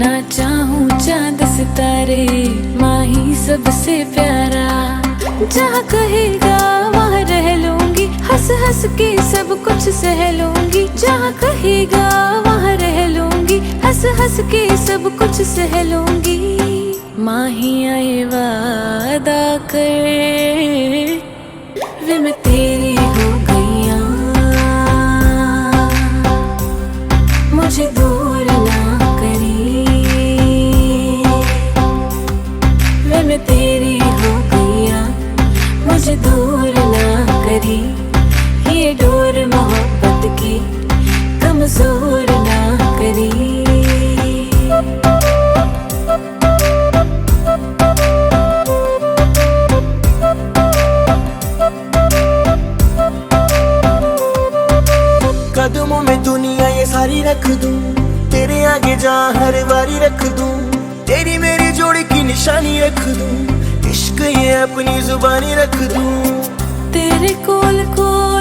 ना चाहूं चांद सितारे, माँ ही सबसे प्यारा। जहाँ कहेगा वहाँ रह लूंगी, हंस हंस के सब कुछ सह लूंगी। जहाँ कहेगा वहाँ रह लूंगी, हंस हंस के सब कुछ सह लूंगी। माँ ही आए वादा कर, वे मैं तेरी हो गईया, मुझे दूर ना करी। वे मैं तेरी हो गईया, मुझे दूर ना करी। ये डोर मोहब्बत की कमजोर ना करी। कदमों में दुनिया ये सारी रख दूं, तेरे आगे जहाँ हर बारी रख दूं। तेरी मेरी जोड़ी की निशानी रख दूं, इश्क ये अपनी जुबानी रख दूं। तेरे कोल कोल